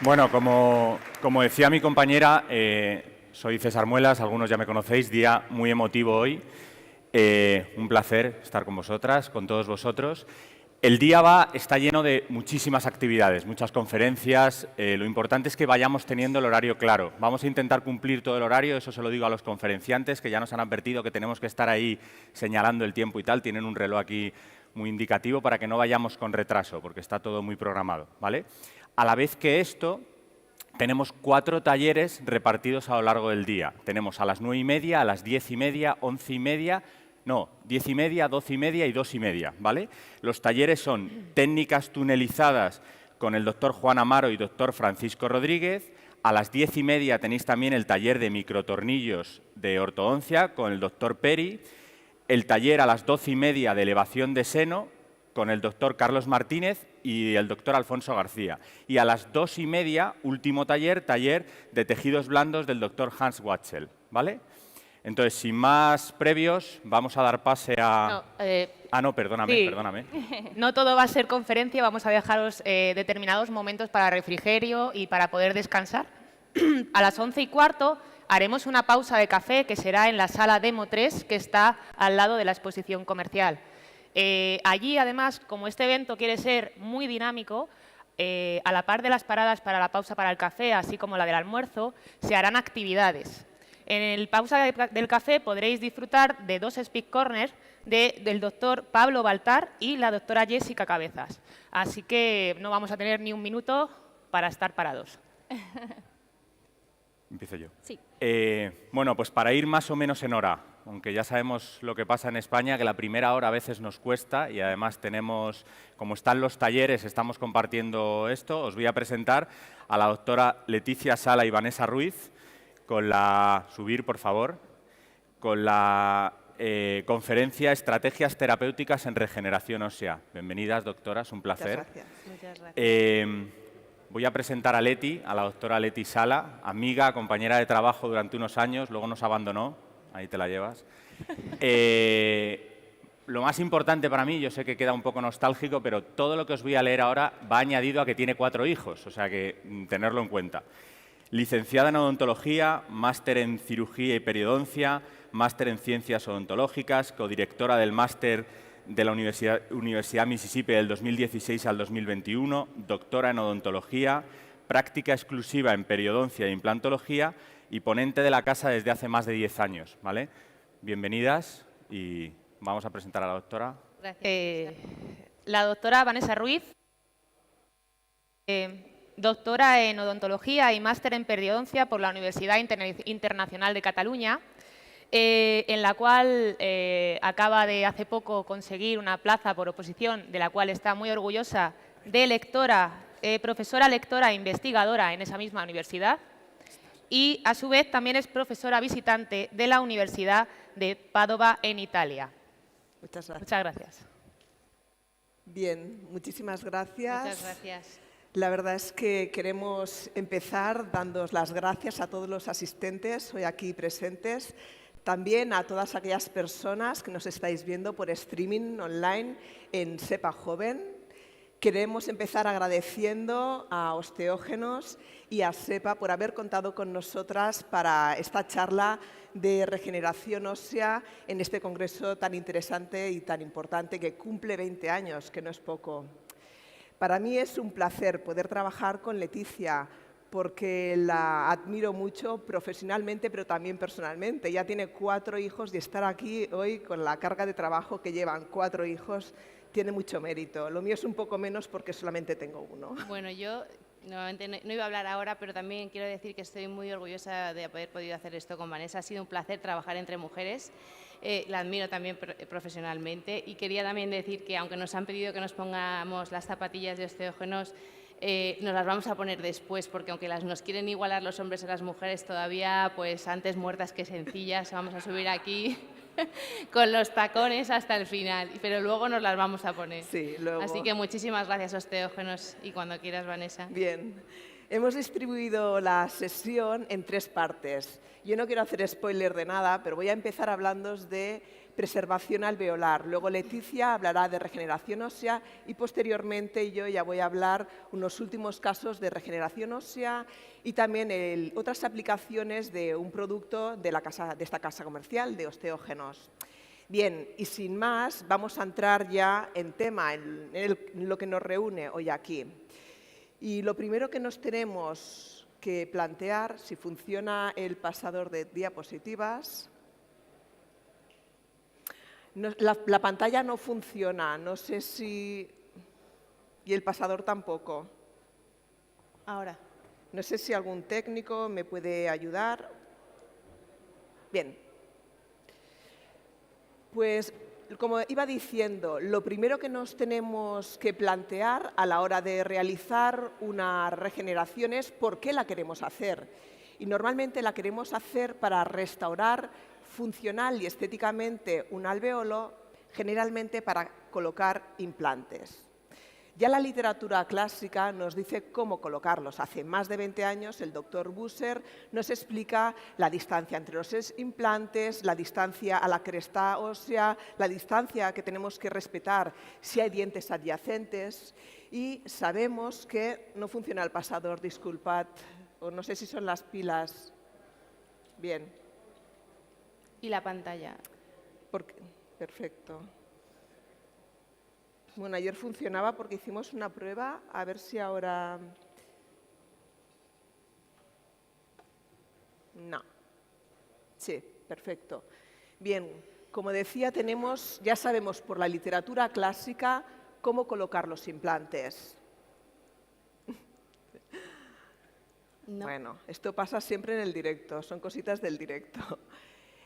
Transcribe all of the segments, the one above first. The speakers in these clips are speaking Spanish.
Bueno, como decía mi compañera, soy César Muelas, algunos ya me conocéis, día muy emotivo hoy. Un placer estar con vosotras, con todos vosotros. El día está lleno de muchísimas actividades, muchas conferencias. Lo importante es que vayamos teniendo el horario claro. Vamos a intentar cumplir todo el horario, eso se lo digo a los conferenciantes, que ya nos han advertido que tenemos que estar ahí señalando el tiempo y tal. Tienen un reloj aquí muy indicativo para que no vayamos con retraso, porque está todo muy programado, ¿vale? A la vez que esto, tenemos 4 talleres repartidos a lo largo del día. Tenemos a las 9:30, a las 10:30, 11:30, no, 10:30, 12:30 y 2:30, ¿vale? Los talleres son técnicas tunelizadas con el doctor Juan Amaro y doctor Francisco Rodríguez. A las 10:30 tenéis también el taller de microtornillos de ortodoncia con el doctor Peri. El taller a las 12:30 de elevación de seno con el doctor Carlos Martínez y el doctor Alfonso García. Y a las 2:30, último taller de tejidos blandos del doctor Hans Watschel, ¿vale? Entonces, sin más previos, vamos a dar pase a... No, perdóname, sí. perdóname. No todo va a ser conferencia, vamos a dejaros determinados momentos para refrigerio y para poder descansar. A las 11:15 haremos una pausa de café que será en la sala Demo 3, que está al lado de la exposición comercial. Allí, además, como este evento quiere ser muy dinámico, a la par de las paradas para la pausa para el café, así como la del almuerzo, se harán actividades. En el pausa del café podréis disfrutar de 2 speak corners del doctor Pablo Baltar y la doctora Jessica Cabezas. Así que no vamos a tener ni un minuto para estar parados. Empiezo yo. Sí. Bueno, pues para ir más o menos en hora, aunque ya sabemos lo que pasa en España, que la primera hora a veces nos cuesta y además tenemos, como están los talleres, estamos compartiendo esto, os voy a presentar a la doctora Leticia Sala y Vanessa Ruiz con la, subir por favor, con la conferencia Estrategias terapéuticas en regeneración ósea. Bienvenidas, doctoras, un placer. Muchas gracias. Muchas gracias. Voy a presentar a Leti, a la doctora Leti Sala, amiga, compañera de trabajo durante unos años, luego nos abandonó, ahí te la llevas. Lo más importante para mí, yo sé que queda un poco nostálgico, pero todo lo que os voy a leer ahora va añadido a que tiene 4 hijos, o sea que tenerlo en cuenta. Licenciada en odontología, máster en cirugía y periodoncia, máster en ciencias odontológicas, codirectora del máster de la Universidad Mississippi del 2016 al 2021, doctora en odontología, práctica exclusiva en periodoncia e implantología y ponente de la casa desde hace más de 10 años, ¿vale? Bienvenidas y vamos a presentar a la doctora. Gracias. La doctora Vanessa Ruiz, doctora en odontología y máster en periodoncia por la Universidad Internacional de Cataluña, en la cual acaba de hace poco conseguir una plaza por oposición, de la cual está muy orgullosa, de lectora, profesora lectora e investigadora en esa misma universidad, y a su vez también es profesora visitante de la Universidad de Padova en Italia. Muchas gracias. Muchas gracias. Bien, muchísimas gracias. Muchas gracias. La verdad es que queremos empezar dándoos las gracias a todos los asistentes hoy aquí presentes, también a todas aquellas personas que nos estáis viendo por streaming online en Sepa Joven. Queremos empezar agradeciendo a Osteógenos y a Sepa por haber contado con nosotras para esta charla de regeneración ósea en este congreso tan interesante y tan importante que cumple 20 años, que no es poco. Para mí es un placer poder trabajar con Leticia, porque la admiro mucho profesionalmente, pero también personalmente. Ya tiene 4 hijos y estar aquí hoy con la carga de trabajo que llevan 4 hijos tiene mucho mérito. Lo mío es un poco menos porque solamente tengo 1. Bueno, yo nuevamente no iba a hablar ahora, pero también quiero decir que estoy muy orgullosa de haber podido hacer esto con Vanessa. Ha sido un placer trabajar entre mujeres. La admiro también profesionalmente y quería también decir que aunque nos han pedido que nos pongamos las zapatillas de osteógenos, nos las vamos a poner después, porque aunque nos quieren igualar los hombres a las mujeres, todavía pues antes muertas que sencillas, vamos a subir aquí con los tacones hasta el final, pero luego nos las vamos a poner. Sí, luego. Así que muchísimas gracias, Osteógenos, y cuando quieras, Vanessa. Bien. Hemos distribuido la sesión en 3 partes. Yo no quiero hacer spoiler de nada, pero voy a empezar hablando de preservación alveolar. Luego Leticia hablará de regeneración ósea y posteriormente yo ya voy a hablar unos últimos casos de regeneración ósea y también otras aplicaciones de un producto de esta casa comercial de osteógenos. Bien, y sin más, vamos a entrar ya en tema, en lo que nos reúne hoy aquí. Y lo primero que nos tenemos que plantear, si funciona el pasador de diapositivas. La pantalla no funciona, no sé si... y el pasador tampoco. Ahora. No sé si algún técnico me puede ayudar. Bien. Pues, como iba diciendo, lo primero que nos tenemos que plantear a la hora de realizar una regeneración es por qué la queremos hacer. Y normalmente la queremos hacer para restaurar funcional y estéticamente un alvéolo, generalmente para colocar implantes. Ya la literatura clásica nos dice cómo colocarlos. Hace más de 20 años el doctor Busser nos explica la distancia entre los implantes, la distancia a la cresta ósea, la distancia que tenemos que respetar si hay dientes adyacentes y sabemos que no funciona el pasador, disculpad, o no sé si son las pilas. Bien. ¿Y la pantalla? Perfecto. Bueno, ayer funcionaba porque hicimos una prueba, a ver si ahora... No. Sí, perfecto. Bien, como decía, ya sabemos por la literatura clásica cómo colocar los implantes. No. Bueno, esto pasa siempre en el directo, son cositas del directo.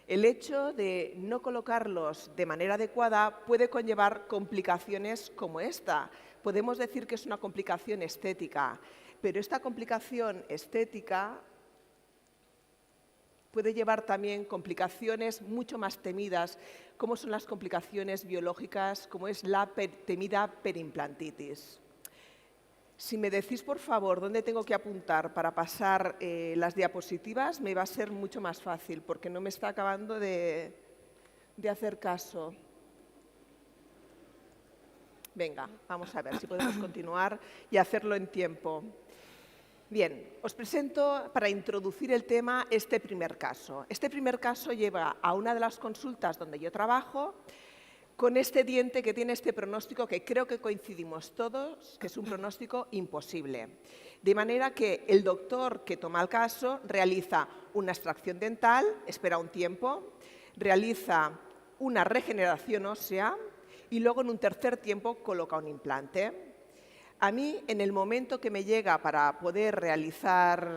El hecho de no colocarlos de manera adecuada puede conllevar complicaciones como esta. Podemos decir que es una complicación estética, pero esta complicación estética puede llevar también complicaciones mucho más temidas, como son las complicaciones biológicas, como es la temida perimplantitis. Si me decís, por favor, dónde tengo que apuntar para pasar las diapositivas, me va a ser mucho más fácil, porque no me está acabando de hacer caso. Venga, vamos a ver si podemos continuar y hacerlo en tiempo. Bien, os presento, para introducir el tema, este primer caso. Este primer caso lleva a una de las consultas donde yo trabajo, con este diente que tiene este pronóstico que creo que coincidimos todos, que es un pronóstico imposible. De manera que el doctor que toma el caso realiza una extracción dental, espera un tiempo, realiza una regeneración ósea y luego en un tercer tiempo coloca un implante. A mí, en el momento que me llega para poder realizar,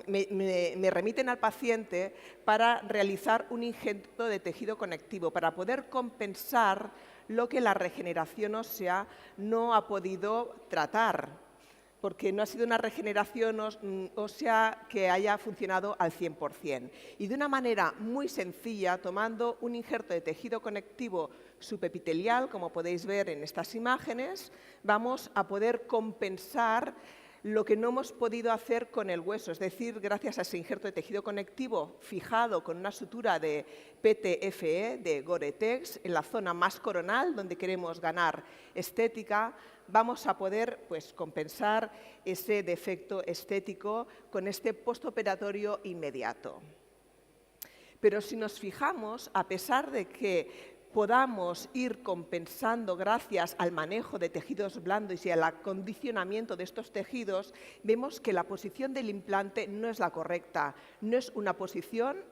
me remiten al paciente para realizar un injerto de tejido conectivo, para poder compensar lo que la regeneración ósea no ha podido tratar, porque no ha sido una regeneración ósea que haya funcionado al 100%. Y de una manera muy sencilla, tomando un injerto de tejido conectivo subepitelial, como podéis ver en estas imágenes, vamos a poder compensar lo que no hemos podido hacer con el hueso, es decir, gracias a ese injerto de tejido conectivo fijado con una sutura de PTFE, de Gore-Tex, en la zona más coronal, donde queremos ganar estética, vamos a poder compensar ese defecto estético con este postoperatorio inmediato. Pero si nos fijamos, a pesar de que podamos ir compensando gracias al manejo de tejidos blandos y al acondicionamiento de estos tejidos, vemos que la posición del implante no es la correcta, no es una posición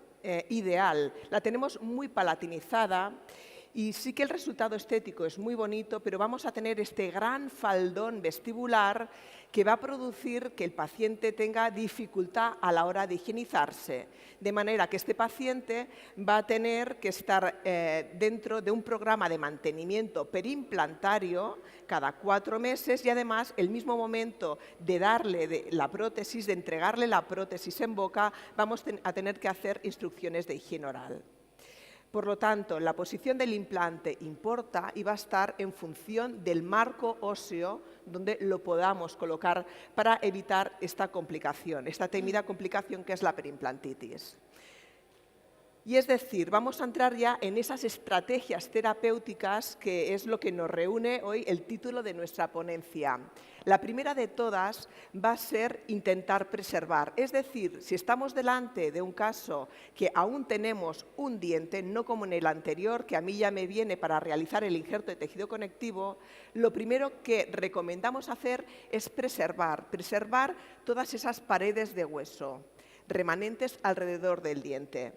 ideal, la tenemos muy palatinizada. Y sí que el resultado estético es muy bonito, pero vamos a tener este gran faldón vestibular que va a producir que el paciente tenga dificultad a la hora de higienizarse. De manera que este paciente va a tener que estar dentro de un programa de mantenimiento perimplantario cada 4 meses y además el mismo momento de darle la prótesis, de entregarle la prótesis en boca, vamos a tener que hacer instrucciones de higiene oral. Por lo tanto, la posición del implante importa y va a estar en función del marco óseo donde lo podamos colocar para evitar esta complicación, esta temida complicación que es la perimplantitis. Y es decir, vamos a entrar ya en esas estrategias terapéuticas que es lo que nos reúne hoy el título de nuestra ponencia. La primera de todas va a ser intentar preservar. Es decir, si estamos delante de un caso que aún tenemos un diente, no como en el anterior, que a mí ya me viene para realizar el injerto de tejido conectivo, lo primero que recomendamos hacer es preservar todas esas paredes de hueso remanentes alrededor del diente.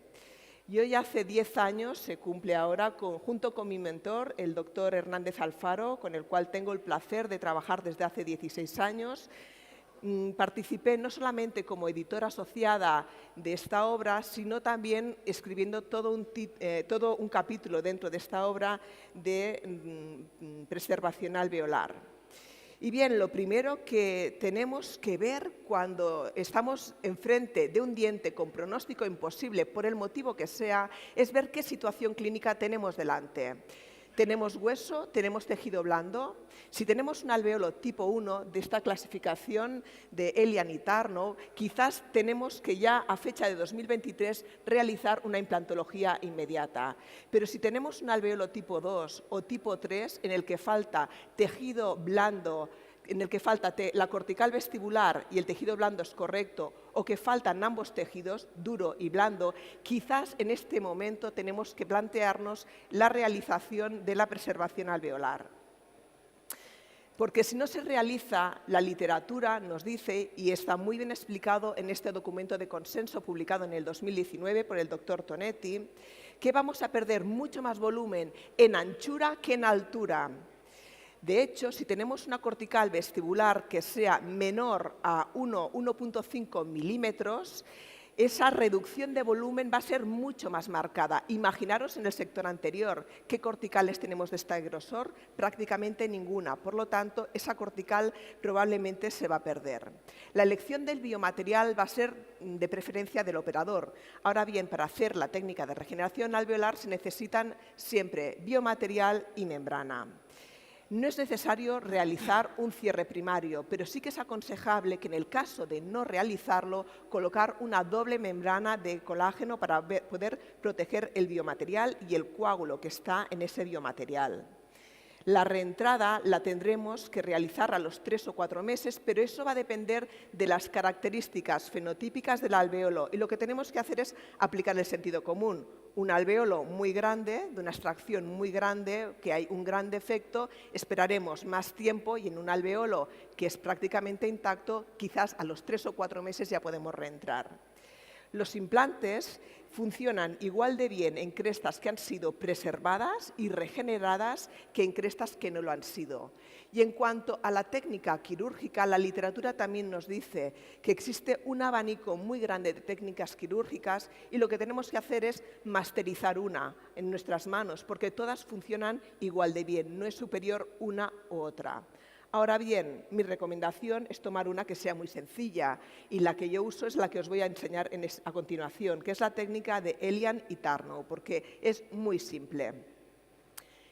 Yo ya hace 10 años, se cumple ahora, junto con mi mentor, el doctor Hernández Alfaro, con el cual tengo el placer de trabajar desde hace 16 años, participé no solamente como editora asociada de esta obra, sino también escribiendo todo un capítulo dentro de esta obra de preservación alveolar. Y bien, lo primero que tenemos que ver cuando estamos enfrente de un diente con pronóstico imposible, por el motivo que sea, es ver qué situación clínica tenemos delante. ¿Tenemos hueso? ¿Tenemos tejido blando? Si tenemos un alveolo tipo 1 de esta clasificación de Elian y Tarnow, quizás tenemos que ya a fecha de 2023 realizar una implantología inmediata. Pero si tenemos un alveolo tipo 2 o tipo 3 en el que falta tejido blando, en el que falta la cortical vestibular y el tejido blando es correcto, o que faltan ambos tejidos, duro y blando, quizás en este momento tenemos que plantearnos la realización de la preservación alveolar. Porque si no se realiza, la literatura nos dice, y está muy bien explicado en este documento de consenso publicado en el 2019 por el doctor Tonetti, que vamos a perder mucho más volumen en anchura que en altura. De hecho, si tenemos una cortical vestibular que sea menor a 1,5 milímetros, esa reducción de volumen va a ser mucho más marcada. Imaginaros en el sector anterior, ¿qué corticales tenemos de este grosor? Prácticamente ninguna. Por lo tanto, esa cortical probablemente se va a perder. La elección del biomaterial va a ser de preferencia del operador. Ahora bien, para hacer la técnica de regeneración alveolar se necesitan siempre biomaterial y membrana. No es necesario realizar un cierre primario, pero sí que es aconsejable que en el caso de no realizarlo, colocar una doble membrana de colágeno para poder proteger el biomaterial y el coágulo que está en ese biomaterial. La reentrada la tendremos que realizar a los 3 o 4 meses, pero eso va a depender de las características fenotípicas del alveolo y lo que tenemos que hacer es aplicar el sentido común. Un alveolo muy grande, de una extracción muy grande, que hay un gran defecto, esperaremos más tiempo y en un alveolo que es prácticamente intacto, quizás a los 3 o 4 meses ya podemos reentrar. Los implantes funcionan igual de bien en crestas que han sido preservadas y regeneradas que en crestas que no lo han sido. Y en cuanto a la técnica quirúrgica, la literatura también nos dice que existe un abanico muy grande de técnicas quirúrgicas y lo que tenemos que hacer es masterizar una en nuestras manos, porque todas funcionan igual de bien, no es superior una u otra. Ahora bien, mi recomendación es tomar una que sea muy sencilla y la que yo uso es la que os voy a enseñar a continuación, que es la técnica de Elian y Tarnow, porque es muy simple.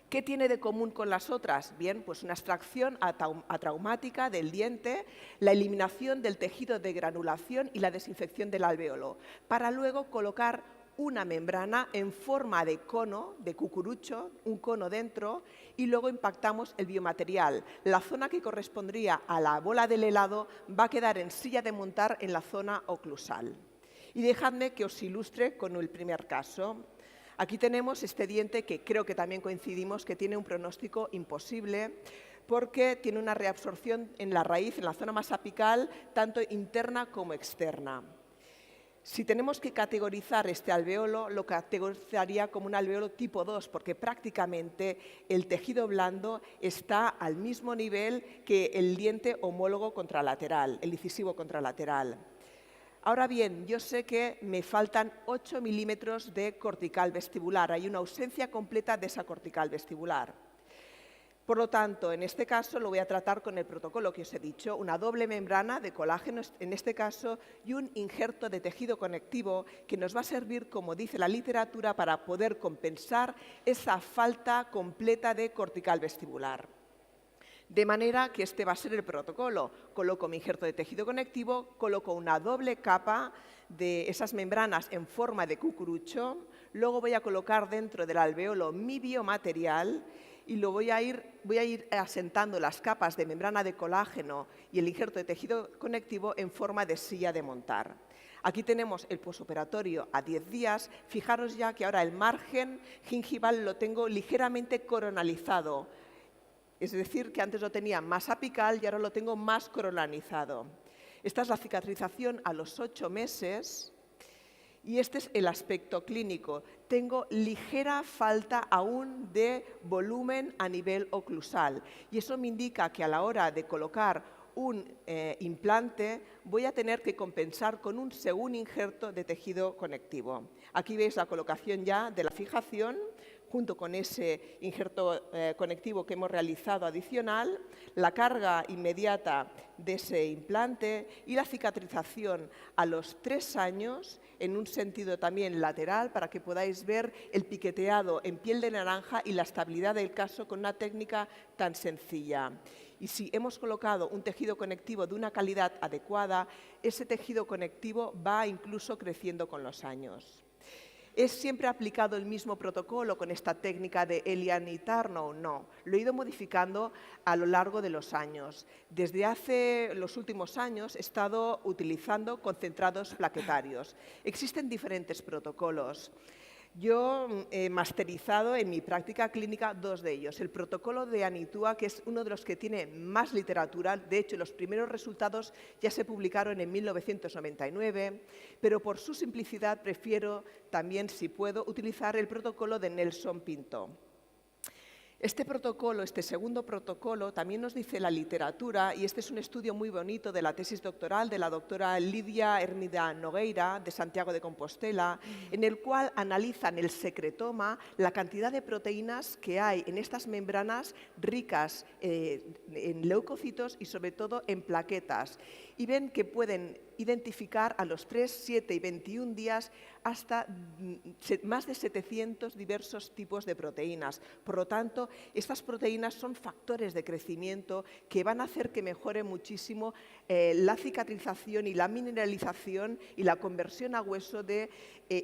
¿Qué tiene de común con las otras? Bien, pues una extracción atraumática del diente, la eliminación del tejido de granulación y la desinfección del alveolo, para luego colocar una membrana en forma de cono, de cucurucho, un cono dentro, y luego impactamos el biomaterial. La zona que correspondría a la bola del helado va a quedar en silla de montar en la zona oclusal. Y dejadme que os ilustre con el primer caso. Aquí tenemos este diente que creo que también coincidimos que tiene un pronóstico imposible porque tiene una reabsorción en la raíz, en la zona más apical, tanto interna como externa. Si tenemos que categorizar este alveolo, lo categorizaría como un alveolo tipo 2, porque prácticamente el tejido blando está al mismo nivel que el diente homólogo contralateral, el incisivo contralateral. Ahora bien, yo sé que me faltan 8 milímetros de cortical vestibular, hay una ausencia completa de esa cortical vestibular. Por lo tanto, en este caso lo voy a tratar con el protocolo que os he dicho, una doble membrana de colágeno en este caso y un injerto de tejido conectivo que nos va a servir, como dice la literatura, para poder compensar esa falta completa de cortical vestibular. De manera que este va a ser el protocolo. Coloco mi injerto de tejido conectivo, coloco una doble capa de esas membranas en forma de cucurucho, luego voy a colocar dentro del alveolo mi biomaterial y voy a ir asentando las capas de membrana de colágeno y el injerto de tejido conectivo en forma de silla de montar. Aquí tenemos el posoperatorio a 10 días. Fijaros ya que ahora el margen gingival lo tengo ligeramente coronalizado. Es decir, que antes lo tenía más apical y ahora lo tengo más coronalizado. Esta es la cicatrización a los 8 meses. Y este es el aspecto clínico. Tengo ligera falta aún de volumen a nivel oclusal. Y eso me indica que a la hora de colocar un implante voy a tener que compensar con un segundo injerto de tejido conectivo. Aquí veis la colocación ya de la fijación junto con ese injerto conectivo que hemos realizado adicional, la carga inmediata de ese implante y la cicatrización a los 3 años en un sentido también lateral para que podáis ver el piqueteado en piel de naranja y la estabilidad del caso con una técnica tan sencilla. Y si hemos colocado un tejido conectivo de una calidad adecuada, ese tejido conectivo va incluso creciendo con los años. ¿Es siempre aplicado el mismo protocolo con esta técnica de Elian y Tarnow? No, lo he ido modificando a lo largo de los años. Desde hace los últimos años he estado utilizando concentrados plaquetarios. Existen diferentes protocolos. Yo he masterizado en mi práctica clínica 2 de ellos. El protocolo de Anitua, que es uno de los que tiene más literatura. De hecho, los primeros resultados ya se publicaron en 1999, pero por su simplicidad prefiero también, si puedo, utilizar el protocolo de Nelson Pinto. Este protocolo, este segundo protocolo, también nos dice la literatura, y este es un estudio muy bonito de la tesis doctoral de la doctora Lidia Hermida Nogueira, de Santiago de Compostela, en el cual analizan el secretoma, la cantidad de proteínas que hay en estas membranas ricas en leucocitos y sobre todo en plaquetas. Y ven que pueden identificar a los 3, 7 y 21 días hasta más de 700 diversos tipos de proteínas. Por lo tanto, estas proteínas son factores de crecimiento que van a hacer que mejore muchísimo la cicatrización y la mineralización y la conversión a hueso de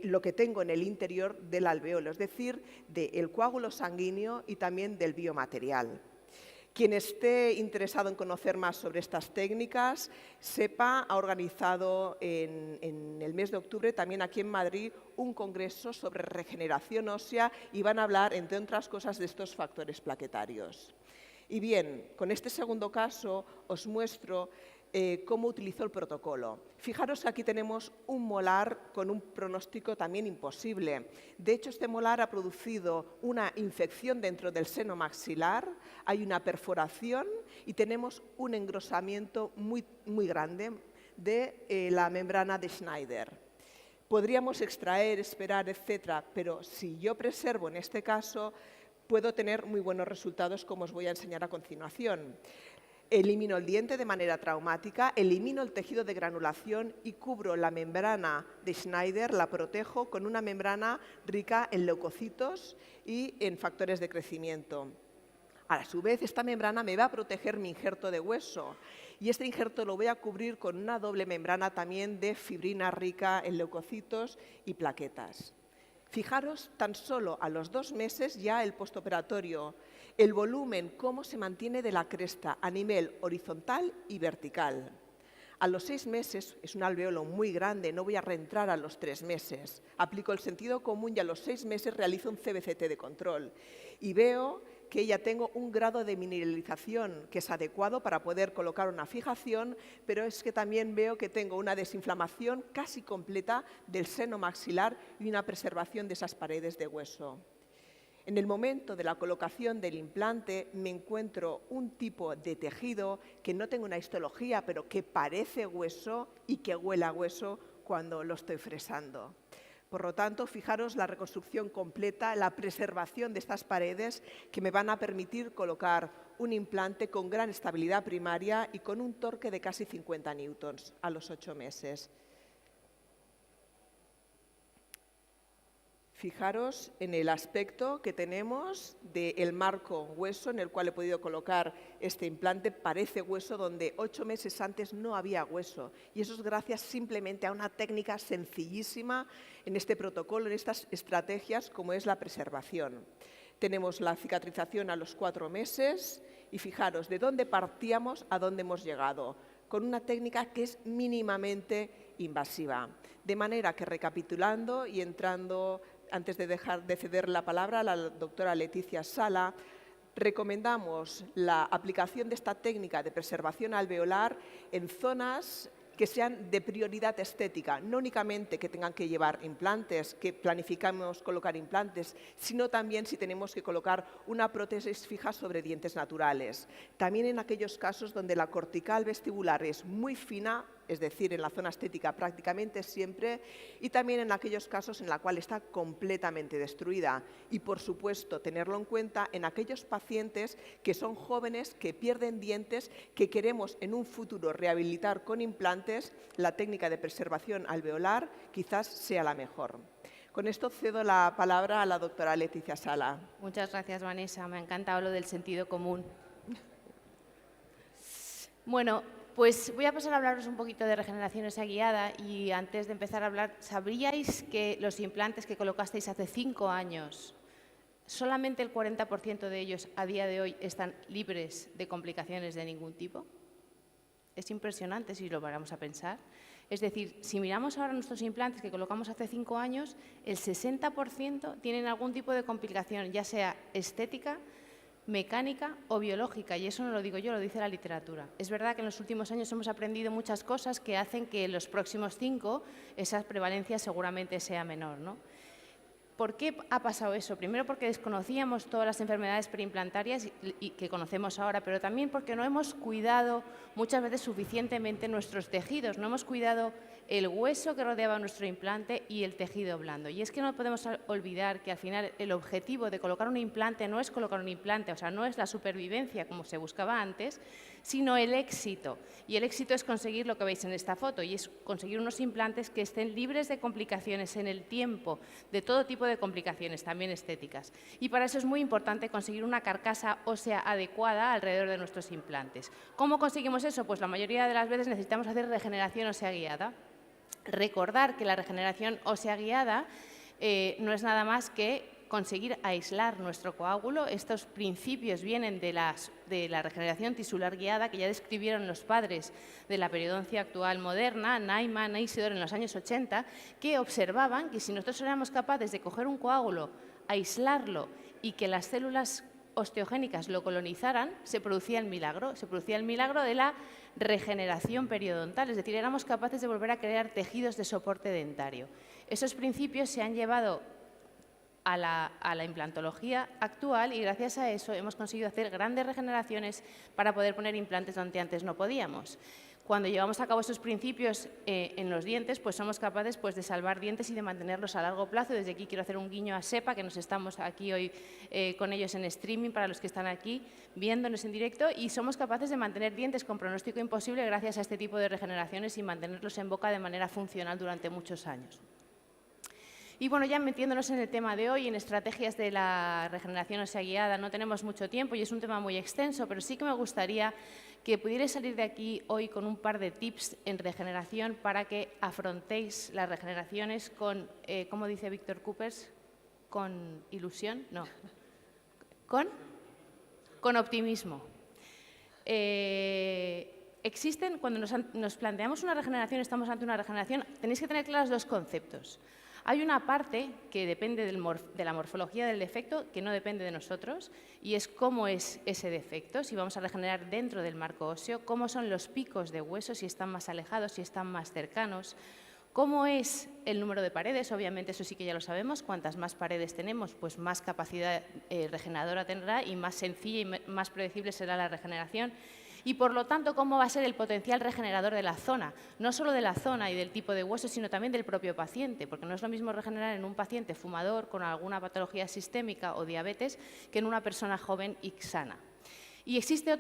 lo que tengo en el interior del alveolo, es decir, del coágulo sanguíneo y también del biomaterial. Quien esté interesado en conocer más sobre estas técnicas, SEPA ha organizado en el mes de octubre, también aquí en Madrid, un congreso sobre regeneración ósea y van a hablar, entre otras cosas, de estos factores plaquetarios. Y bien, con este segundo caso os muestro cómo utilizó el protocolo. Fijaros que aquí tenemos un molar con un pronóstico también imposible. De hecho, este molar ha producido una infección dentro del seno maxilar, hay una perforación y tenemos un engrosamiento muy grande de la membrana de Schneider. Podríamos extraer, esperar, etcétera, pero si yo preservo en este caso, puedo tener muy buenos resultados, como os voy a enseñar a continuación. Elimino el diente de manera traumática, elimino el tejido de granulación y cubro la membrana de Schneider, la protejo con una membrana rica en leucocitos y en factores de crecimiento. A su vez, esta membrana me va a proteger mi injerto de hueso y este injerto lo voy a cubrir con una doble membrana también de fibrina rica en leucocitos y plaquetas. Fijaros, tan solo a los 2 meses ya el postoperatorio, el volumen, cómo se mantiene de la cresta a nivel horizontal y vertical. A los 6 meses, es un alveolo muy grande, no voy a reentrar a los 3 meses. Aplico el sentido común y a los 6 meses realizo un CBCT de control. Y veo que ya tengo un grado de mineralización que es adecuado para poder colocar una fijación, pero es que también veo que tengo una desinflamación casi completa del seno maxilar y una preservación de esas paredes de hueso. En el momento de la colocación del implante me encuentro un tipo de tejido que no tengo una histología, pero que parece hueso y que huele a hueso cuando lo estoy fresando. Por lo tanto, fijaros la reconstrucción completa, la preservación de estas paredes que me van a permitir colocar un implante con gran estabilidad primaria y con un torque de casi 50 newtons a los 8 meses. Fijaros en el aspecto que tenemos del marco hueso en el cual he podido colocar este implante. Parece hueso donde 8 meses antes no había hueso. Y eso es gracias simplemente a una técnica sencillísima en este protocolo, en estas estrategias, como es la preservación. Tenemos la cicatrización a los 4 meses y fijaros de dónde partíamos a dónde hemos llegado, con una técnica que es mínimamente invasiva. De manera que, recapitulando y entrando, antes de ceder la palabra a la doctora Leticia Sala, recomendamos la aplicación de esta técnica de preservación alveolar en zonas que sean de prioridad estética, no únicamente que tengan que llevar implantes, que planificamos colocar implantes, sino también si tenemos que colocar una prótesis fija sobre dientes naturales. También en aquellos casos donde la cortical vestibular es muy fina, es decir, en la zona estética prácticamente siempre, y también en aquellos casos en la cual está completamente destruida. Y, por supuesto, tenerlo en cuenta en aquellos pacientes que son jóvenes, que pierden dientes, que queremos en un futuro rehabilitar con implantes. La técnica de preservación alveolar quizás sea la mejor. Con esto cedo la palabra a la doctora Leticia Sala. Muchas gracias, Vanessa. Me ha encantado lo del sentido común. Bueno, pues voy a pasar a hablaros un poquito de regeneración ósea guiada y antes de empezar a hablar, ¿sabríais que los implantes que colocasteis hace 5 años, solamente el 40% de ellos a día de hoy están libres de complicaciones de ningún tipo? Es impresionante si lo paramos a pensar. Es decir, si miramos ahora nuestros implantes que colocamos hace 5 años, el 60% tienen algún tipo de complicación, ya sea estética, mecánica o biológica, y eso no lo digo yo, lo dice la literatura. Es verdad que en los últimos años hemos aprendido muchas cosas que hacen que en los próximos 5 esa prevalencia seguramente sea menor, ¿no? ¿Por qué ha pasado eso? Primero porque desconocíamos todas las enfermedades preimplantarias y que conocemos ahora, pero también porque no hemos cuidado muchas veces suficientemente nuestros tejidos, no hemos cuidado el hueso que rodeaba nuestro implante y el tejido blando. Y es que no podemos olvidar que al final el objetivo de colocar un implante no es colocar un implante, o sea, no es la supervivencia como se buscaba antes, sino el éxito. Y el éxito es conseguir lo que veis en esta foto, y es conseguir unos implantes que estén libres de complicaciones en el tiempo, de todo tipo de complicaciones, también estéticas. Y para eso es muy importante conseguir una carcasa ósea adecuada alrededor de nuestros implantes. ¿Cómo conseguimos eso? Pues la mayoría de las veces necesitamos hacer regeneración ósea guiada. Recordar que la regeneración ósea guiada no es nada más que conseguir aislar nuestro coágulo. Estos principios vienen de la regeneración tisular guiada que ya describieron los padres de la periodoncia actual moderna, Naiman e Isidore en los años 80, que observaban que si nosotros éramos capaces de coger un coágulo, aislarlo y que las células osteogénicas lo colonizaran, se producía el milagro de la regeneración periodontal, es decir, éramos capaces de volver a crear tejidos de soporte dentario. Esos principios se han llevado a la implantología actual y gracias a eso hemos conseguido hacer grandes regeneraciones para poder poner implantes donde antes no podíamos. Cuando llevamos a cabo esos principios en los dientes, pues somos capaces de salvar dientes y de mantenerlos a largo plazo. Desde aquí quiero hacer un guiño a SEPA, que nos estamos aquí hoy con ellos en streaming, para los que están aquí viéndonos en directo, y somos capaces de mantener dientes con pronóstico imposible gracias a este tipo de regeneraciones y mantenerlos en boca de manera funcional durante muchos años. Y bueno, ya metiéndonos en el tema de hoy, en estrategias de la regeneración ósea guiada, no tenemos mucho tiempo y es un tema muy extenso, pero sí que me gustaría que pudierais salir de aquí hoy con un par de tips en regeneración para que afrontéis las regeneraciones con, ¿cómo dice Víctor Coopers? ¿Con ilusión? No. Con optimismo. Existen, cuando nos planteamos una regeneración, estamos ante una regeneración, tenéis que tener claros 2 conceptos. Hay una parte que depende de la morfología del defecto, que no depende de nosotros, y es cómo es ese defecto, si vamos a regenerar dentro del marco óseo, cómo son los picos de hueso, si están más alejados, si están más cercanos, cómo es el número de paredes, obviamente eso sí que ya lo sabemos, cuantas más paredes tenemos, pues más capacidad regeneradora tendrá y más sencilla y más predecible será la regeneración. y, por lo tanto, cómo va a ser el potencial regenerador de la zona, no solo de la zona y del tipo de hueso, sino también del propio paciente, porque no es lo mismo regenerar en un paciente fumador con alguna patología sistémica o diabetes que en una persona joven y sana. Y existe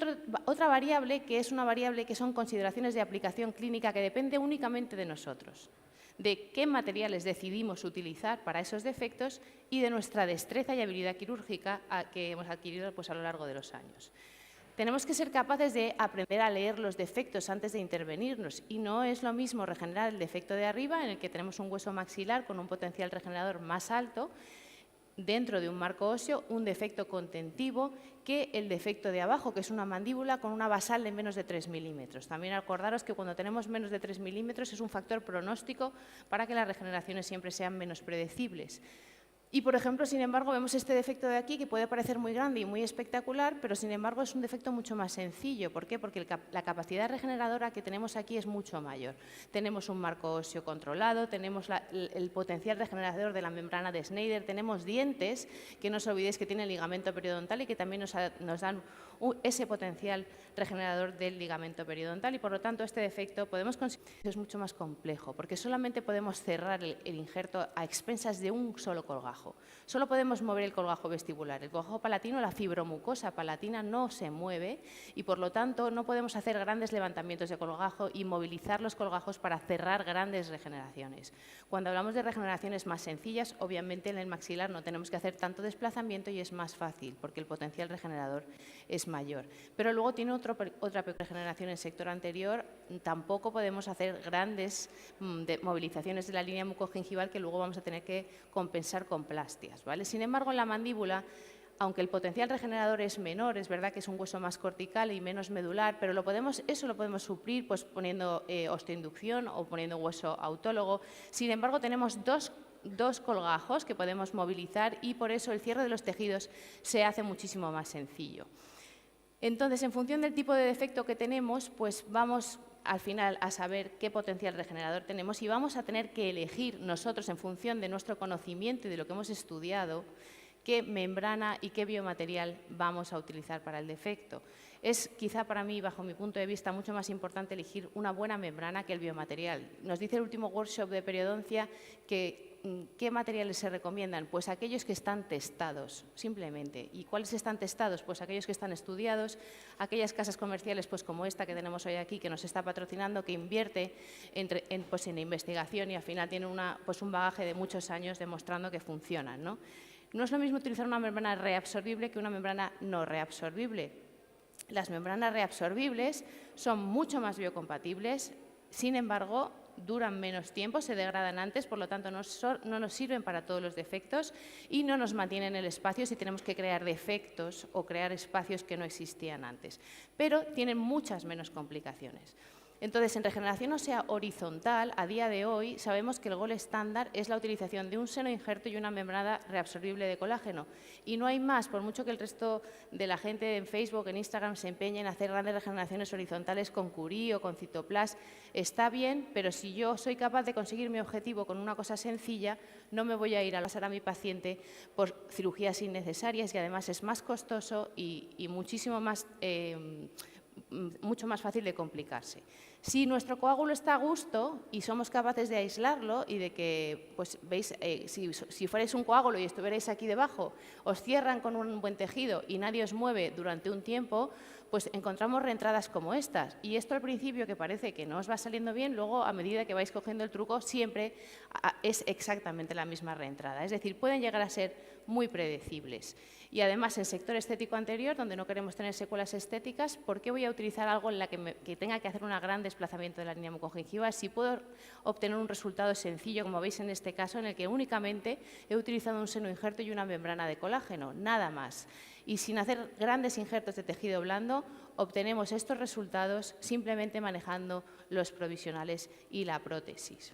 otra variable que es una variable que son consideraciones de aplicación clínica que depende únicamente de nosotros, de qué materiales decidimos utilizar para esos defectos y de nuestra destreza y habilidad quirúrgica que hemos adquirido pues, a lo largo de los años. Tenemos que ser capaces de aprender a leer los defectos antes de intervenirnos y no es lo mismo regenerar el defecto de arriba, en el que tenemos un hueso maxilar con un potencial regenerador más alto, dentro de un marco óseo, un defecto contentivo, que el defecto de abajo, que es una mandíbula con una basal de menos de 3 milímetros. También acordaros que cuando tenemos menos de 3 milímetros es un factor pronóstico para que las regeneraciones siempre sean menos predecibles. Y, por ejemplo, sin embargo, vemos este defecto de aquí que puede parecer muy grande y muy espectacular, pero sin embargo es un defecto mucho más sencillo. ¿Por qué? Porque la capacidad regeneradora que tenemos aquí es mucho mayor. Tenemos un marco óseo controlado, tenemos el potencial regenerador de la membrana de Schneider, tenemos dientes, que no os olvidéis que tienen ligamento periodontal y que también nos dan ese potencial regenerador del ligamento periodontal y, por lo tanto, este defecto podemos considerar que es mucho más complejo, porque solamente podemos cerrar el injerto a expensas de un solo colgajo. Solo podemos mover el colgajo vestibular. El colgajo palatino, la fibromucosa palatina, no se mueve y, por lo tanto, no podemos hacer grandes levantamientos de colgajo y movilizar los colgajos para cerrar grandes regeneraciones. Cuando hablamos de regeneraciones más sencillas, obviamente en el maxilar no tenemos que hacer tanto desplazamiento y es más fácil, porque el potencial regenerador es mayor. Pero luego tiene otra regeneración en el sector anterior. Tampoco podemos hacer grandes movilizaciones de la línea mucogingival que luego vamos a tener que compensar con plastias, ¿vale? Sin embargo, en la mandíbula, aunque el potencial regenerador es menor, es verdad que es un hueso más cortical y menos medular, pero eso lo podemos suplir pues, poniendo osteoinducción o poniendo hueso autólogo. Sin embargo, tenemos dos colgajos que podemos movilizar y por eso el cierre de los tejidos se hace muchísimo más sencillo. Entonces, en función del tipo de defecto que tenemos, pues vamos al final a saber qué potencial regenerador tenemos y vamos a tener que elegir nosotros, en función de nuestro conocimiento y de lo que hemos estudiado, qué membrana y qué biomaterial vamos a utilizar para el defecto. Es quizá para mí, bajo mi punto de vista, mucho más importante elegir una buena membrana que el biomaterial. Nos dice el último workshop de periodoncia que ¿qué materiales se recomiendan? Pues aquellos que están testados, simplemente. ¿Y cuáles están testados? Pues aquellos que están estudiados, aquellas casas comerciales pues como esta que tenemos hoy aquí, que nos está patrocinando, que invierte en investigación y al final tiene un bagaje de muchos años demostrando que funcionan, ¿no? No es lo mismo utilizar una membrana reabsorbible que una membrana no reabsorbible. Las membranas reabsorbibles son mucho más biocompatibles, sin embargo, duran menos tiempo, se degradan antes, por lo tanto no nos sirven para todos los defectos y no nos mantienen el espacio si tenemos que crear defectos o crear espacios que no existían antes. Pero tienen muchas menos complicaciones. Entonces, en regeneración ósea horizontal, a día de hoy, sabemos que el gold estándar es la utilización de un seno injerto y una membrana reabsorbible de colágeno. Y no hay más, por mucho que el resto de la gente en Facebook, en Instagram, se empeñe en hacer grandes regeneraciones horizontales con Curie o con Citoplas. Está bien, pero si yo soy capaz de conseguir mi objetivo con una cosa sencilla, no me voy a ir a pasar a mi paciente por cirugías innecesarias y además es más costoso y muchísimo más... mucho más fácil de complicarse. Si nuestro coágulo está a gusto y somos capaces de aislarlo y de que, pues veis, si fuerais un coágulo y estuvierais aquí debajo, os cierran con un buen tejido y nadie os mueve durante un tiempo, pues encontramos reentradas como estas. Y esto al principio que parece que no os va saliendo bien, luego a medida que vais cogiendo el truco siempre es exactamente la misma reentrada. Es decir, pueden llegar a ser muy predecibles. Y además, en sector estético anterior, donde no queremos tener secuelas estéticas, ¿por qué voy a utilizar algo en la que tenga que hacer un gran desplazamiento de la línea mucogingival si puedo obtener un resultado sencillo, como veis en este caso, en el que únicamente he utilizado un seno injerto y una membrana de colágeno, nada más? Y sin hacer grandes injertos de tejido blando, obtenemos estos resultados simplemente manejando los provisionales y la prótesis.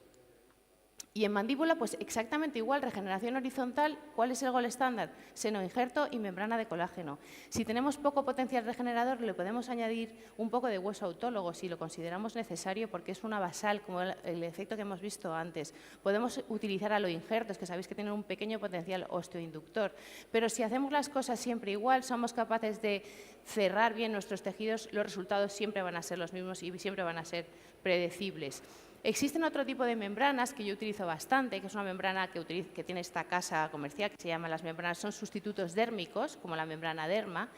Y en mandíbula, pues exactamente igual, regeneración horizontal, ¿cuál es el gol estándar? Senoinjerto y membrana de colágeno. Si tenemos poco potencial regenerador, le podemos añadir un poco de hueso autólogo, si lo consideramos necesario, porque es una basal, como el efecto que hemos visto antes. Podemos utilizar aloinjertos, que sabéis que tienen un pequeño potencial osteoinductor. Pero si hacemos las cosas siempre igual, somos capaces de cerrar bien nuestros tejidos, los resultados siempre van a ser los mismos y siempre van a ser predecibles. Existen otro tipo de membranas que yo utilizo bastante, que es una membrana que tiene esta casa comercial que se llama las membranas, son sustitutos dérmicos, como la membrana derma,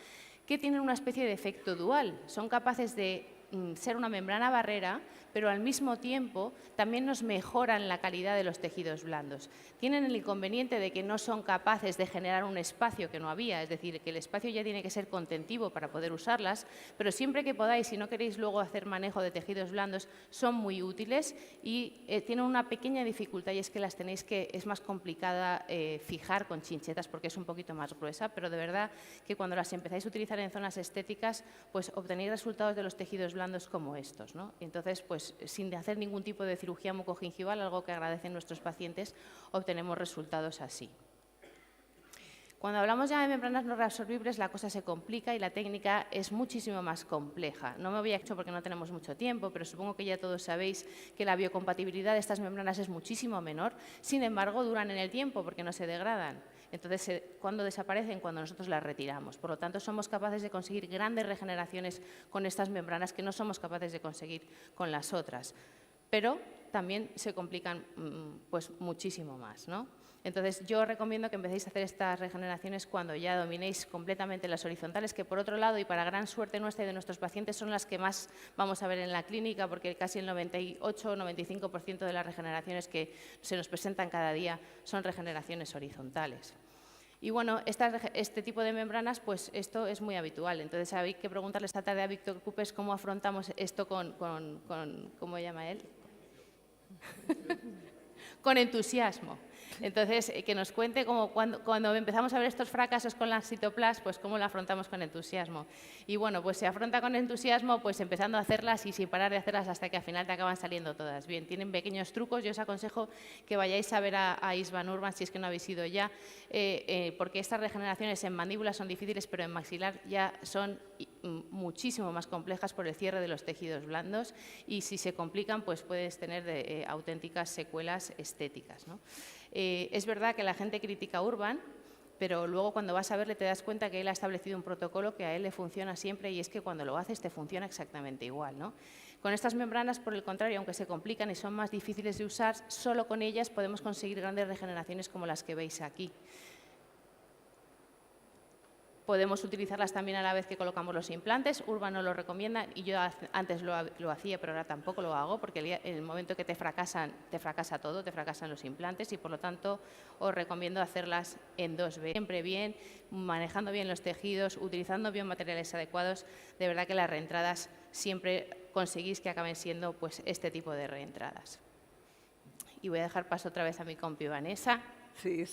que tienen una especie de efecto dual. Son capaces de ser una membrana barrera, pero al mismo tiempo también nos mejoran la calidad de los tejidos blandos. Tienen el inconveniente de que no son capaces de generar un espacio que no había, es decir, que el espacio ya tiene que ser contentivo para poder usarlas, pero siempre que podáis, si no queréis luego hacer manejo de tejidos blandos, son muy útiles y tienen una pequeña dificultad, y es que las tenéis que, es más complicada fijar con chinchetas porque es un poquito más gruesa, pero de verdad que cuando las empezáis a utilizar en zonas estéticas, pues obtenéis resultados de los tejidos blandos como estos, ¿no? Entonces, pues sin hacer ningún tipo de cirugía mucogingival, algo que agradecen nuestros pacientes, obtenemos resultados así. Cuando hablamos ya de membranas no reabsorbibles, la cosa se complica y la técnica es muchísimo más compleja. No me voy a hecho porque no tenemos mucho tiempo, pero supongo que ya todos sabéis que la biocompatibilidad de estas membranas es muchísimo menor. Sin embargo, duran en el tiempo porque no se degradan. Entonces, ¿cuándo desaparecen? Cuando nosotros las retiramos. Por lo tanto, somos capaces de conseguir grandes regeneraciones con estas membranas que no somos capaces de conseguir con las otras. Pero también se complican pues, muchísimo más, ¿no? Entonces, yo recomiendo que empecéis a hacer estas regeneraciones cuando ya dominéis completamente las horizontales, que por otro lado, y para gran suerte nuestra y de nuestros pacientes, son las que más vamos a ver en la clínica, porque casi el 98 o 95% de las regeneraciones que se nos presentan cada día son regeneraciones horizontales. Y bueno, este tipo de membranas, pues esto es muy habitual. Entonces, hay que preguntarle esta tarde a Víctor Cupes cómo afrontamos esto ¿cómo llama él? Con entusiasmo. Entonces, que nos cuente cómo, cuando empezamos a ver estos fracasos con las citoplas, pues cómo lo afrontamos con entusiasmo. Y bueno, pues se afronta con entusiasmo, pues empezando a hacerlas y sin parar de hacerlas hasta que al final te acaban saliendo todas bien. Tienen pequeños trucos, yo os aconsejo que vayáis a ver a Isvan Urban, si es que no habéis ido ya, porque estas regeneraciones en mandíbula son difíciles, pero en maxilar ya son muchísimo más complejas por el cierre de los tejidos blandos y si se complican, pues puedes tener auténticas secuelas estéticas, ¿no? Es verdad que la gente critica a Urban, pero luego cuando vas a verle te das cuenta que él ha establecido un protocolo que a él le funciona siempre y es que cuando lo haces te funciona exactamente igual, ¿no? Con estas membranas, por el contrario, aunque se complican y son más difíciles de usar, solo con ellas podemos conseguir grandes regeneraciones como las que veis aquí. Podemos utilizarlas también a la vez que colocamos los implantes. Urban no lo recomienda y yo antes lo hacía, pero ahora tampoco lo hago porque en el momento que te fracasa todo, te fracasan los implantes y por lo tanto os recomiendo hacerlas en 2B. Siempre bien, manejando bien los tejidos, utilizando bien materiales adecuados. De verdad que las reentradas siempre conseguís que acaben siendo pues, este tipo de reentradas. Y voy a dejar paso otra vez a mi compi Vanessa. Sí,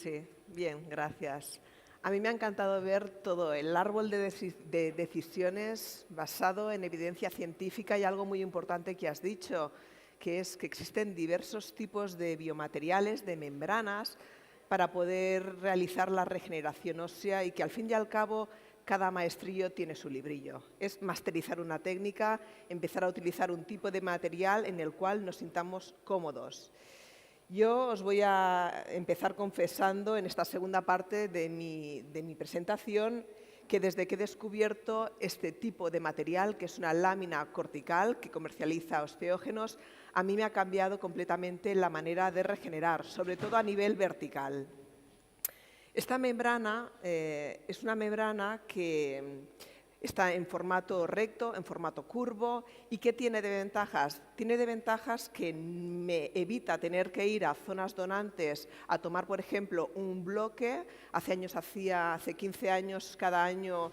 bien, gracias. A mí me ha encantado ver todo el árbol de decisiones basado en evidencia científica y algo muy importante que has dicho, que es que existen diversos tipos de biomateriales, de membranas, para poder realizar la regeneración ósea y que al fin y al cabo cada maestrillo tiene su librillo. Es masterizar una técnica, empezar a utilizar un tipo de material en el cual nos sintamos cómodos. Yo os voy a empezar confesando en esta segunda parte de mi presentación que desde que he descubierto este tipo de material, que es una lámina cortical que comercializa osteógenos, a mí me ha cambiado completamente la manera de regenerar, sobre todo a nivel vertical. Esta membrana es una membrana que está en formato recto, en formato curvo. ¿Y qué tiene de ventajas? Tiene de ventajas que me evita tener que ir a zonas donantes a tomar, por ejemplo, un bloque. Hace 15 años, cada año,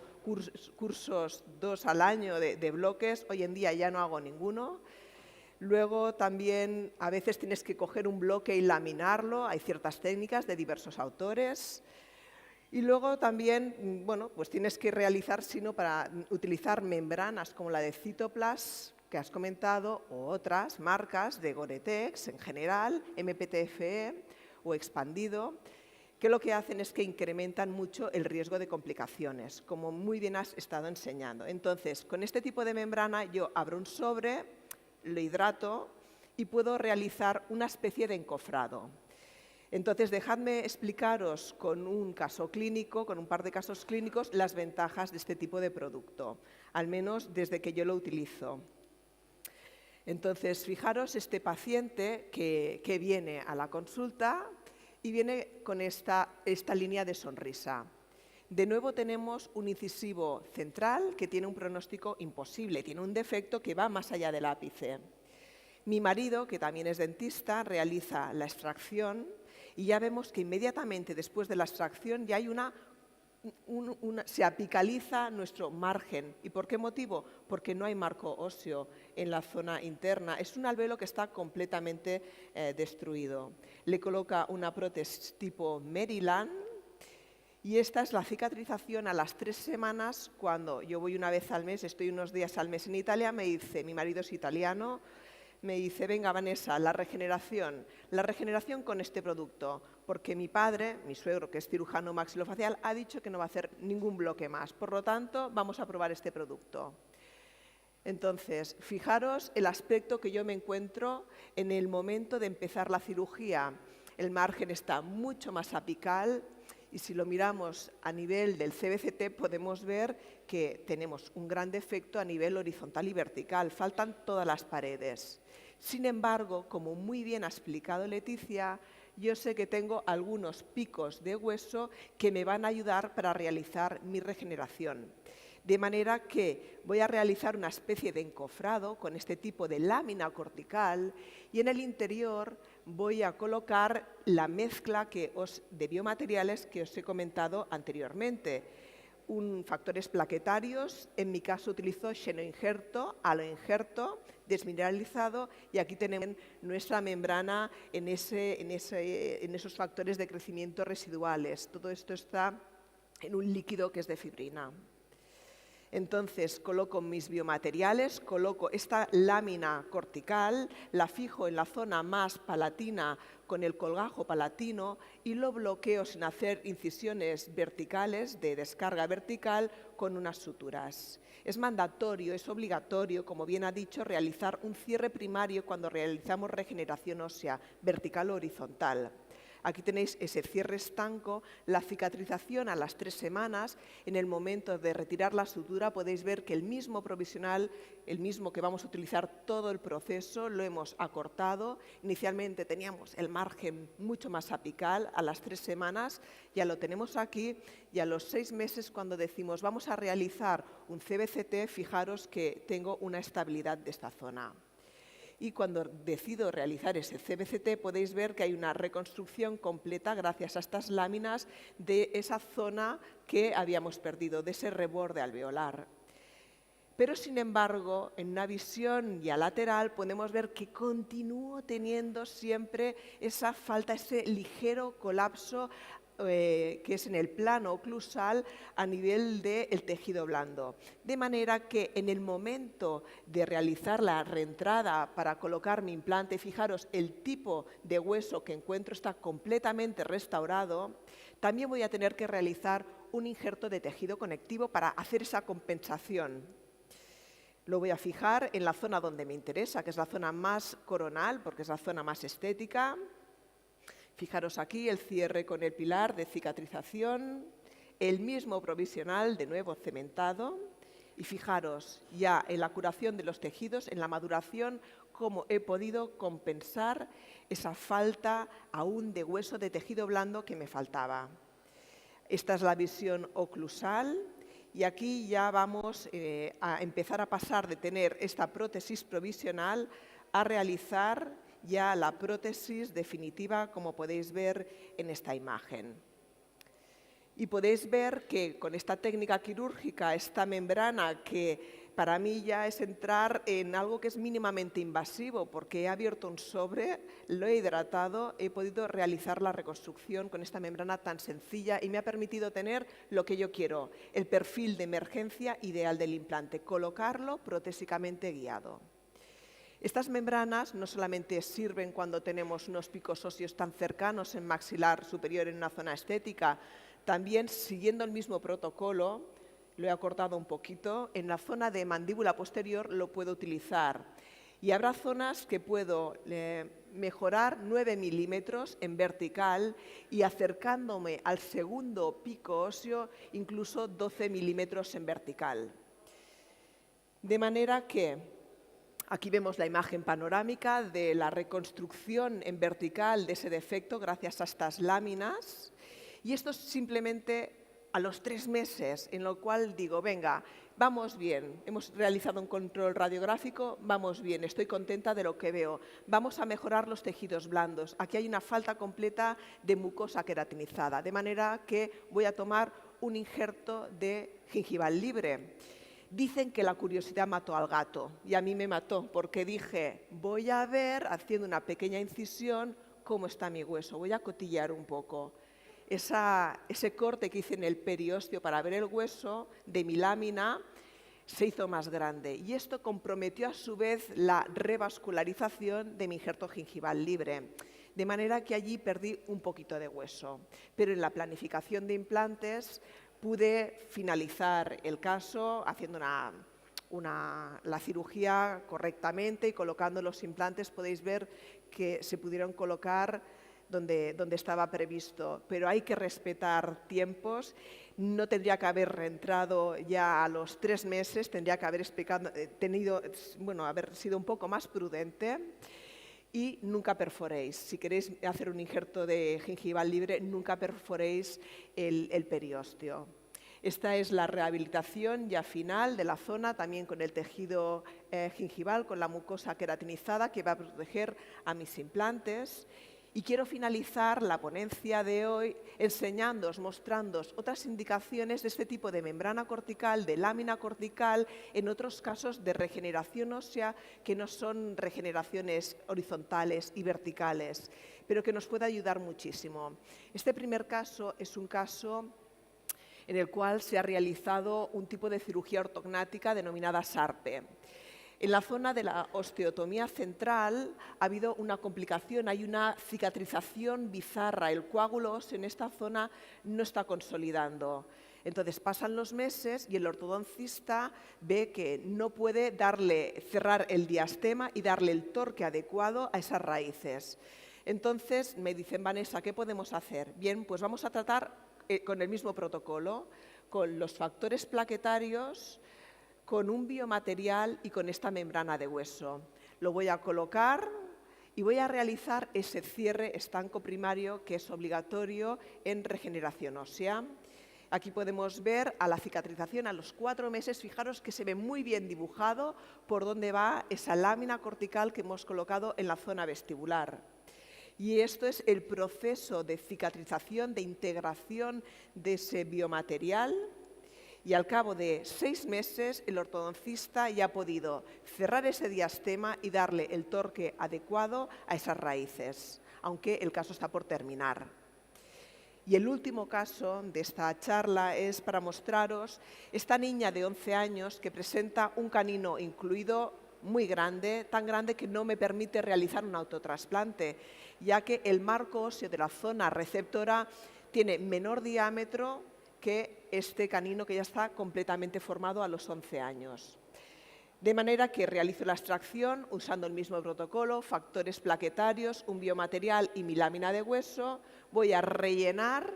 cursos 2 al año de bloques. Hoy en día ya no hago ninguno. Luego también a veces tienes que coger un bloque y laminarlo. Hay ciertas técnicas de diversos autores. Y luego también, bueno, pues tienes que realizar, sino para utilizar membranas como la de Cytoplas, que has comentado o otras marcas de Gore-Tex en general, MPTFE o expandido, que lo que hacen es que incrementan mucho el riesgo de complicaciones, como muy bien has estado enseñando. Entonces, con este tipo de membrana yo abro un sobre, lo hidrato y puedo realizar una especie de encofrado. Entonces, dejadme explicaros con un caso clínico, con un par de casos clínicos, las ventajas de este tipo de producto, al menos desde que yo lo utilizo. Entonces, fijaros este paciente que viene a la consulta y viene con esta línea de sonrisa. De nuevo tenemos un incisivo central que tiene un pronóstico imposible, tiene un defecto que va más allá del ápice. Mi marido, que también es dentista, realiza la extracción y ya vemos que inmediatamente después de la extracción ya hay se apicaliza nuestro margen. ¿Y por qué motivo? Porque no hay marco óseo en la zona interna. Es un alvéolo que está completamente destruido. Le coloca una prótesis tipo Maryland y esta es la cicatrización a las 3 semanas cuando yo voy una vez al mes, estoy unos días al mes en Italia, me dice, mi marido es italiano, me dice, venga Vanessa, la regeneración con este producto, porque mi padre, mi suegro, que es cirujano maxilofacial, ha dicho que no va a hacer ningún bloque más, por lo tanto, vamos a probar este producto. Entonces, fijaros el aspecto que yo me encuentro en el momento de empezar la cirugía. El margen está mucho más apical y si lo miramos a nivel del CBCT podemos ver que tenemos un gran defecto a nivel horizontal y vertical, faltan todas las paredes. Sin embargo, como muy bien ha explicado Leticia, yo sé que tengo algunos picos de hueso que me van a ayudar para realizar mi regeneración. De manera que voy a realizar una especie de encofrado con este tipo de lámina cortical y en el interior voy a colocar la mezcla de biomateriales que os he comentado anteriormente. Factores plaquetarios, en mi caso utilizo xenoinjerto, aloinjerto, desmineralizado y aquí tenemos nuestra membrana en esos factores de crecimiento residuales. Todo esto está en un líquido que es de fibrina. Entonces, coloco mis biomateriales, coloco esta lámina cortical, la fijo en la zona más palatina con el colgajo palatino y lo bloqueo sin hacer incisiones verticales de descarga vertical con unas suturas. Es mandatorio, es obligatorio, como bien ha dicho, realizar un cierre primario cuando realizamos regeneración ósea, vertical o horizontal. Aquí tenéis ese cierre estanco, la cicatrización a las 3 semanas. En el momento de retirar la sutura podéis ver que el mismo provisional, el mismo que vamos a utilizar todo el proceso, lo hemos acortado. Inicialmente teníamos el margen mucho más apical, a las 3 semanas ya lo tenemos aquí y a los 6 meses cuando decimos vamos a realizar un CBCT, fijaros que tengo una estabilidad de esta zona. Y cuando decido realizar ese CBCT podéis ver que hay una reconstrucción completa gracias a estas láminas de esa zona que habíamos perdido, de ese reborde alveolar. Pero sin embargo, en una visión ya lateral podemos ver que continúo teniendo siempre esa falta, ese ligero colapso que es en el plano oclusal a nivel del tejido blando. De manera que en el momento de realizar la reentrada para colocar mi implante, fijaros, el tipo de hueso que encuentro está completamente restaurado, también voy a tener que realizar un injerto de tejido conectivo para hacer esa compensación. Lo voy a fijar en la zona donde me interesa, que es la zona más coronal, porque es la zona más estética. Fijaros aquí el cierre con el pilar de cicatrización, el mismo provisional, de nuevo cementado. Y fijaros ya en la curación de los tejidos, en la maduración, cómo he podido compensar esa falta aún de hueso de tejido blando que me faltaba. Esta es la visión oclusal. Y aquí ya vamos a empezar a pasar de tener esta prótesis provisional a realizar ya la prótesis definitiva, como podéis ver en esta imagen. Y podéis ver que con esta técnica quirúrgica, esta membrana que para mí ya es entrar en algo que es mínimamente invasivo, porque he abierto un sobre, lo he hidratado, he podido realizar la reconstrucción con esta membrana tan sencilla y me ha permitido tener lo que yo quiero, el perfil de emergencia ideal del implante, colocarlo protésicamente guiado. Estas membranas no solamente sirven cuando tenemos unos picos óseos tan cercanos en maxilar superior en una zona estética, también siguiendo el mismo protocolo, lo he acortado un poquito, en la zona de mandíbula posterior lo puedo utilizar. Y habrá zonas que puedo mejorar 9 milímetros en vertical y acercándome al segundo pico óseo incluso 12 milímetros en vertical. De manera que aquí vemos la imagen panorámica de la reconstrucción en vertical de ese defecto gracias a estas láminas. Y esto es simplemente a los 3 meses, en lo cual digo, venga, vamos bien, hemos realizado un control radiográfico, vamos bien, estoy contenta de lo que veo, vamos a mejorar los tejidos blandos. Aquí hay una falta completa de mucosa queratinizada, de manera que voy a tomar un injerto de gingival libre. Dicen que la curiosidad mató al gato y a mí me mató porque dije, voy a ver, haciendo una pequeña incisión, cómo está mi hueso, voy a cotillear un poco. Ese corte que hice en el periósteo para ver el hueso de mi lámina se hizo más grande y esto comprometió a su vez la revascularización de mi injerto gingival libre, de manera que allí perdí un poquito de hueso. Pero en la planificación de implantes pude finalizar el caso haciendo la cirugía correctamente y colocando los implantes. Podéis ver que se pudieron colocar donde estaba previsto, pero hay que respetar tiempos. No tendría que haber entrado ya a los 3 meses, tendría que haber haber sido un poco más prudente y nunca perforéis. Si queréis hacer un injerto de gingival libre, nunca perforéis el periósteo. Esta es la rehabilitación ya final de la zona, también con el tejido gingival, con la mucosa queratinizada que va a proteger a mis implantes. Y quiero finalizar la ponencia de hoy enseñándoos, mostrándoos otras indicaciones de este tipo de membrana cortical, de lámina cortical, en otros casos de regeneración ósea que no son regeneraciones horizontales y verticales, pero que nos puede ayudar muchísimo. Este primer caso es un caso en el cual se ha realizado un tipo de cirugía ortognática denominada SARPE. En la zona de la osteotomía central ha habido una complicación, hay una cicatrización bizarra, el coágulo óseo en esta zona no está consolidando. Entonces pasan los meses y el ortodoncista ve que no puede cerrar el diastema y darle el torque adecuado a esas raíces. Entonces me dicen, Vanessa, ¿qué podemos hacer? Bien, pues vamos a tratar con el mismo protocolo, con los factores plaquetarios, con un biomaterial y con esta membrana de hueso. Lo voy a colocar y voy a realizar ese cierre estanco primario que es obligatorio en regeneración ósea. Aquí podemos ver a la cicatrización a los 4 meses. Fijaros que se ve muy bien dibujado por dónde va esa lámina cortical que hemos colocado en la zona vestibular. Y esto es el proceso de cicatrización, de integración de ese biomaterial. Y al cabo de 6 meses, el ortodoncista ya ha podido cerrar ese diastema y darle el torque adecuado a esas raíces, aunque el caso está por terminar. Y el último caso de esta charla es para mostraros esta niña de 11 años que presenta un canino incluido muy grande, tan grande que no me permite realizar un autotrasplante, ya que el marco óseo de la zona receptora tiene menor diámetro que este canino que ya está completamente formado a los 11 años. De manera que realizo la extracción usando el mismo protocolo, factores plaquetarios, un biomaterial y mi lámina de hueso. Voy a rellenar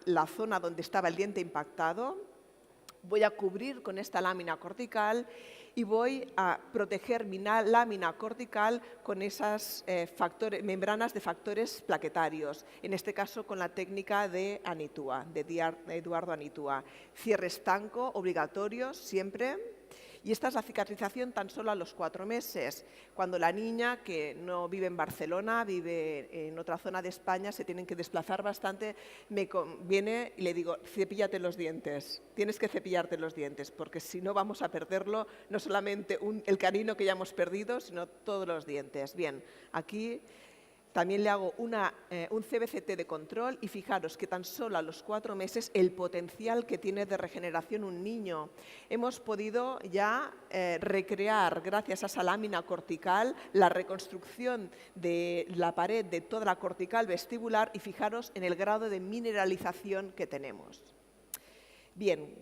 la zona donde estaba el diente impactado. Voy a cubrir con esta lámina cortical y voy a proteger mi lámina cortical con esas membranas de factores plaquetarios, en este caso con la técnica de Anitua, de Eduardo Anitua. Cierre estanco obligatorio siempre. Y esta es la cicatrización tan solo a los 4 meses. Cuando la niña, que no vive en Barcelona, vive en otra zona de España, se tienen que desplazar bastante, viene y le digo, cepíllate los dientes, tienes que cepillarte los dientes, porque si no vamos a perderlo, no solamente el canino que ya hemos perdido, sino todos los dientes. Bien, aquí También le hago un CBCT de control y fijaros que tan solo a los 4 meses el potencial que tiene de regeneración un niño. Hemos podido ya recrear, gracias a esa lámina cortical, la reconstrucción de la pared de toda la cortical vestibular y fijaros en el grado de mineralización que tenemos. Bien,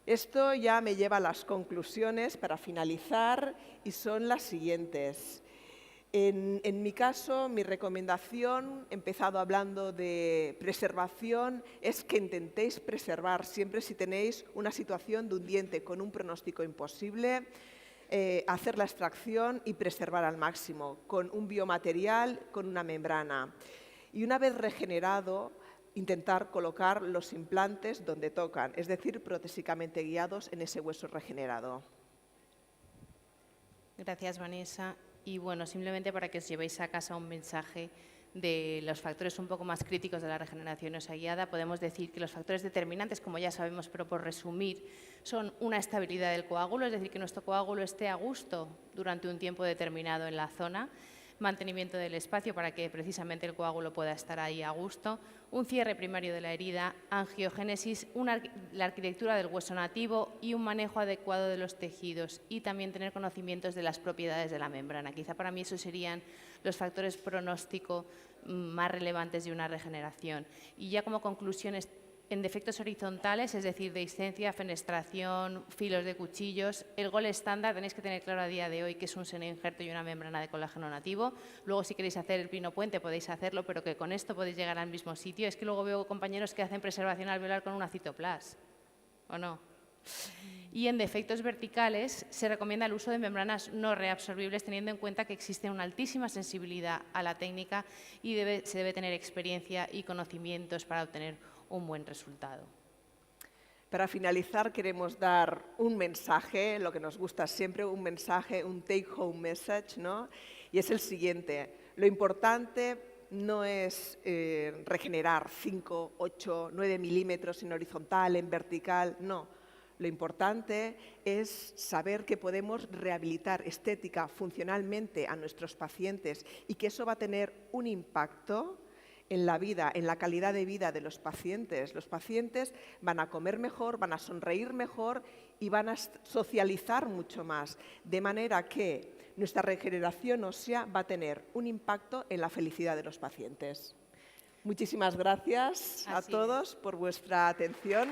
esto ya me lleva a las conclusiones para finalizar y son las siguientes. En mi caso, mi recomendación, he empezado hablando de preservación, es que intentéis preservar siempre si tenéis una situación de un diente con un pronóstico imposible, hacer la extracción y preservar al máximo con un biomaterial, con una membrana. Y una vez regenerado, intentar colocar los implantes donde tocan, es decir, protésicamente guiados en ese hueso regenerado. Gracias, Vanessa. Y bueno, simplemente para que os llevéis a casa un mensaje de los factores un poco más críticos de la regeneración ósea guiada, podemos decir que los factores determinantes, como ya sabemos, pero por resumir, son una estabilidad del coágulo, es decir, que nuestro coágulo esté a gusto durante un tiempo determinado en la zona, mantenimiento del espacio para que precisamente el coágulo pueda estar ahí a gusto, un cierre primario de la herida, angiogénesis, la arquitectura del hueso nativo y un manejo adecuado de los tejidos y también tener conocimientos de las propiedades de la membrana. Quizá para mí esos serían los factores pronóstico más relevantes de una regeneración. Y ya como conclusiones, en defectos horizontales, es decir, dehiscencia, fenestración, filos de cuchillos, el gol estándar tenéis que tener claro a día de hoy que es un seno-injerto y una membrana de colágeno nativo. Luego, si queréis hacer el pino puente, podéis hacerlo, pero que con esto podéis llegar al mismo sitio. Es que luego veo compañeros que hacen preservación alveolar con un acitoplas, ¿o no? Y en defectos verticales se recomienda el uso de membranas no reabsorbibles, teniendo en cuenta que existe una altísima sensibilidad a la técnica y se debe tener experiencia y conocimientos para obtener un buen resultado. Para finalizar, queremos dar un mensaje, lo que nos gusta siempre, un mensaje, un take-home message, ¿no? Y es el siguiente. Lo importante no es regenerar 5, 8, 9 milímetros en horizontal, en vertical, no. Lo importante es saber que podemos rehabilitar estética, funcionalmente a nuestros pacientes y que eso va a tener un impacto en la vida, en la calidad de vida de los pacientes. Los pacientes van a comer mejor, van a sonreír mejor y van a socializar mucho más, de manera que nuestra regeneración ósea va a tener un impacto en la felicidad de los pacientes. Muchísimas gracias a todos por vuestra atención.